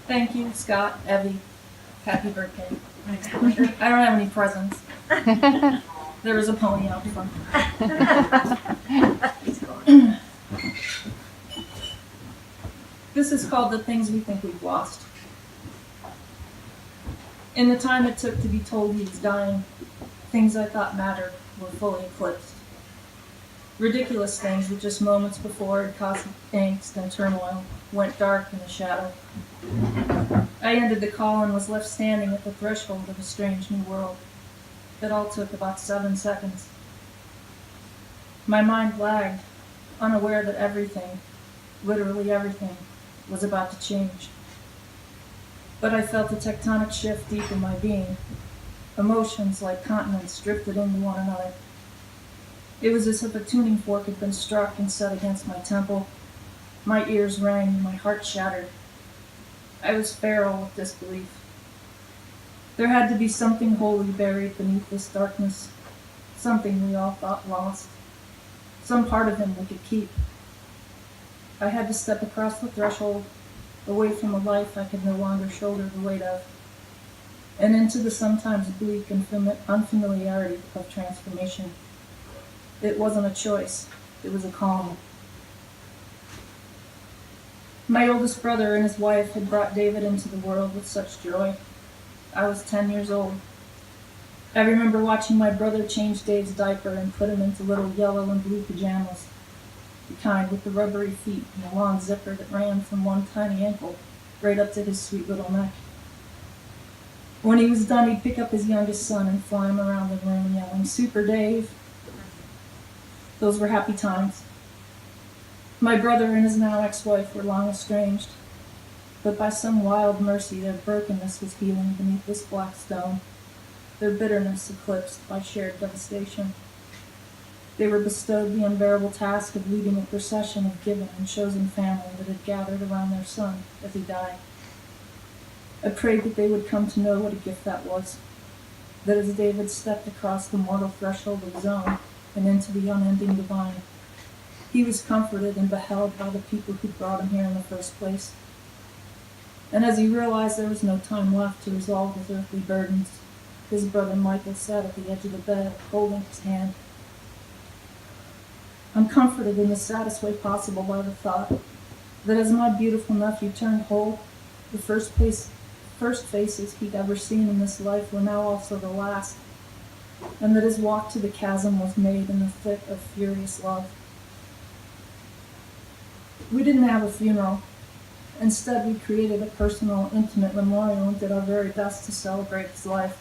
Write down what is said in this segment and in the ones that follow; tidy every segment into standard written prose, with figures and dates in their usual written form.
Thank you, Scott, Evie. Happy birthday. I don't have any presents. There was a pony out front. This is called The Things We Think We've Lost. In the time it took to be told he was dying, things I thought mattered were fully eclipsed. Ridiculous things that just moments before had caused angst and turmoil went dark in the shadow. I ended the call and was left standing at the threshold of a strange new world. It all took about 7 seconds. My mind lagged, unaware that everything, literally everything, was about to change. But I felt a tectonic shift deep in my being. Emotions like continents drifted into one another. It was as if a tuning fork had been struck and set against my temple. My ears rang and my heart shattered. I was feral with disbelief. There had to be something wholly buried beneath this darkness, something we all thought lost, some part of him we could keep. I had to step across the threshold, away from a life I could no longer shoulder the weight of, and into the sometimes bleak and unfamiliarity of transformation. It wasn't a choice, it was a calling. My oldest brother and his wife had brought David into the world with such joy. I was 10 years old. I remember watching my brother change Dave's diaper and put him into little yellow and blue pajamas, the kind with the rubbery feet and a long zipper that ran from one tiny ankle right up to his sweet little neck. When he was done, he'd pick up his youngest son and fly him around the room yelling, "Super Dave." Those were happy times. My brother and his now ex-wife were long estranged, but by some wild mercy their brokenness was healing beneath this black stone, their bitterness eclipsed by shared devastation. They were bestowed the unbearable task of leading a procession of given and chosen family that had gathered around their son as he died. I prayed that they would come to know what a gift that was, that as David stepped across the mortal threshold of his own and into the unending divine, he was comforted and beheld by the people who brought him here in the first place. And as he realized there was no time left to resolve his earthly burdens, his brother Michael sat at the edge of the bed, holding his hand. I'm comforted in the saddest way possible by the thought that as my beautiful nephew turned whole, the first faces he'd ever seen in this life were now also the last, and that his walk to the chasm was made in the thick of furious love. We didn't have a funeral. Instead, we created a personal, intimate memorial and did our very best to celebrate his life,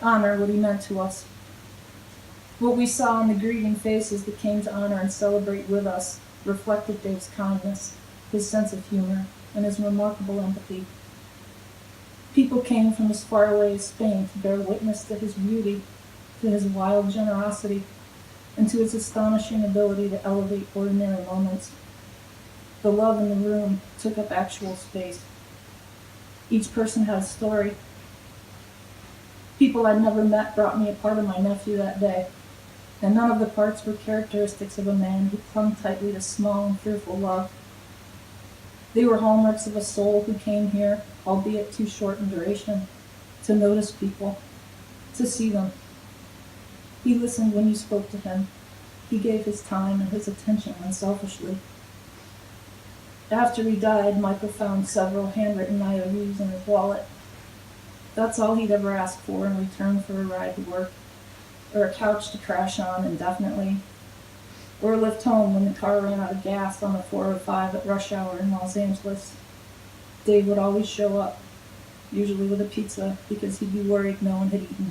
honor what he meant to us. What we saw in the grieving faces that came to honor and celebrate with us reflected Dave's kindness, his sense of humor, and his remarkable empathy. People came from as far away as Spain to bear witness to his beauty, to his wild generosity, and to his astonishing ability to elevate ordinary moments. The love in the room took up actual space. Each person had a story. People I'd never met brought me a part of my nephew that day, and none of the parts were characteristics of a man who clung tightly to small and fearful love. They were hallmarks of a soul who came here, albeit too short in duration, to notice people, to see them. He listened when you spoke to him. He gave his time and his attention unselfishly. After he died, Michael found several handwritten IOUs in his wallet. That's all he'd ever asked for in return for a ride to work, or a couch to crash on indefinitely, or a lift home when the car ran out of gas on the 405 at rush hour in Los Angeles. Dave would always show up, usually with a pizza, because he'd be worried no one had eaten.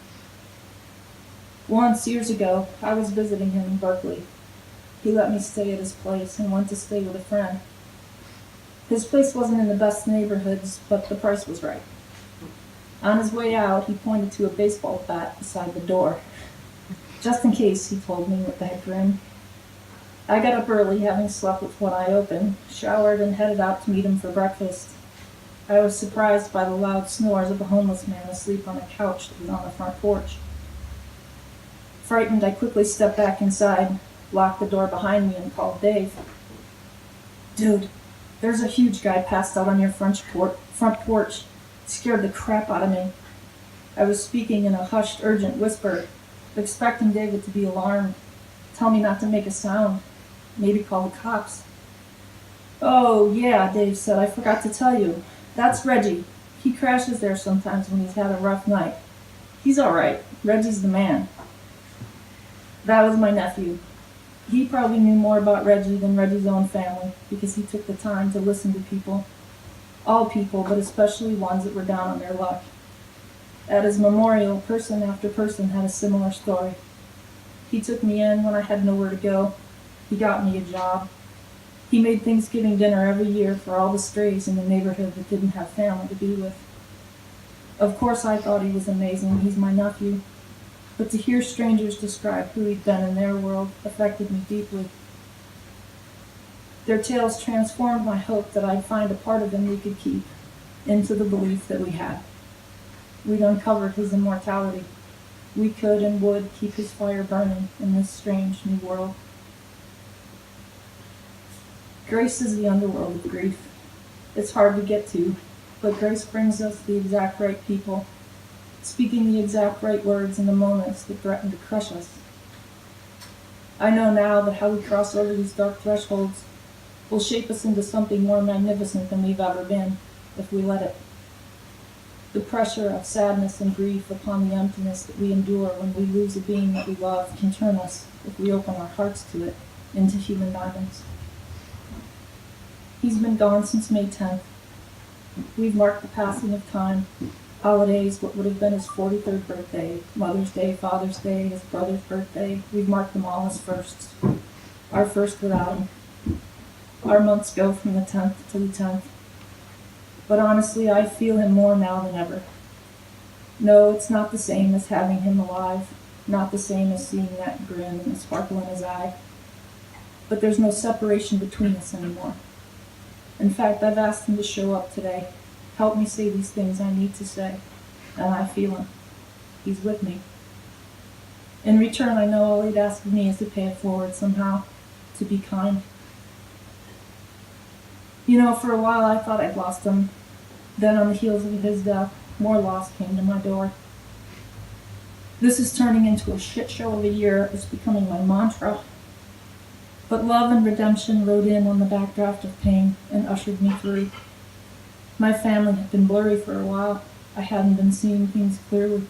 Once, years ago, I was visiting him in Berkeley. He let me stay at his place and went to stay with a friend. His place wasn't in the best neighborhoods, but the price was right. On his way out, he pointed to a baseball bat beside the door. "Just in case," he told me with that grin. I got up early, having slept with one eye open, showered, and headed out to meet him for breakfast. I was surprised by the loud snores of a homeless man asleep on a couch that was on the front porch. Frightened, I quickly stepped back inside, locked the door behind me, and called Dave. "Dude, There's a huge guy passed out on your front porch. Scared the crap out of me. I was speaking in a hushed, urgent whisper, expecting David to be alarmed, tell me not to make a sound, maybe call the cops. Oh, yeah, Dave said, I forgot to tell you. That's Reggie. He crashes there sometimes when he's had a rough night. He's all right. Reggie's the man. That was my nephew. He probably knew more about Reggie than Reggie's own family because he took the time to listen to people. All people, but especially ones that were down on their luck. At his memorial, person after person had a similar story. He took me in when I had nowhere to go. He got me a job. He made Thanksgiving dinner every year for all the strays in the neighborhood that didn't have family to be with. Of course I thought he was amazing. He's my nephew. But to hear strangers describe who he'd been in their world affected me deeply. Their tales transformed my hope that I'd find a part of him we could keep into the belief that we had. We'd uncovered his immortality. We could and would keep his fire burning in this strange new world. Grace is the underworld of grief. It's hard to get to, but grace brings us the exact right people, speaking the exact right words in the moments that threaten to crush us. I know now that how we cross over these dark thresholds will shape us into something more magnificent than we've ever been, if we let it. The pressure of sadness and grief upon the emptiness that we endure when we lose a being that we love can turn us, if we open our hearts to it, into human diamonds. He's been gone since May 10th. We've marked the passing of time, holidays, what would have been his 43rd birthday, Mother's Day, Father's Day, his brother's birthday. We've marked them all as firsts. Our first without him. Our months go from the 10th to the 10th. But honestly, I feel him more now than ever. No, it's not the same as having him alive, not the same as seeing that grin and the sparkle in his eye. But there's no separation between us anymore. In fact, I've asked him to show up today, help me say these things I need to say, and I feel him. He's with me. In return, I know all he'd ask of me is to pay it forward somehow, to be kind. You know, for a while I thought I'd lost him. Then on the heels of his death, more loss came to my door. This is turning into a shit show of a year. It's becoming my mantra. But love and redemption rode in on the backdraft of pain and ushered me through. My family had been blurry for a while. I hadn't been seeing things clearly.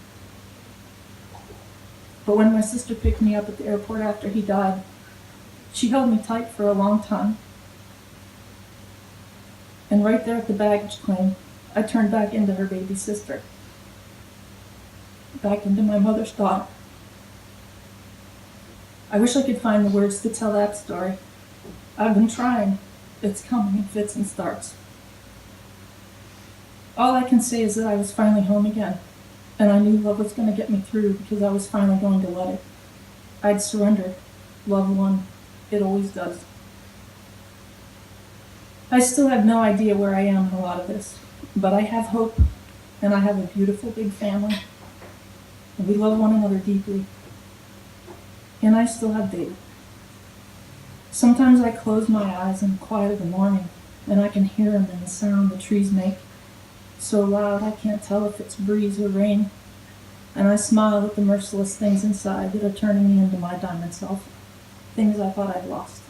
But when my sister picked me up at the airport after he died, she held me tight for a long time. And right there at the baggage claim, I turned back into her baby sister. Back into my mother's daughter. I wish I could find the words to tell that story. I've been trying. It's coming in fits and starts. All I can say is that I was finally home again, and I knew love was going to get me through because I was finally going to let it. I'd surrendered. Love won. It always does. I still have no idea where I am in a lot of this, but I have hope, and I have a beautiful big family, and we love one another deeply. And I still have David. Sometimes I close my eyes in the quiet of the morning, and I can hear him in the sound the trees make, so loud I can't tell if it's breeze or rain, and I smile at the merciless things inside that are turning me into my diamond self, things I thought I'd lost.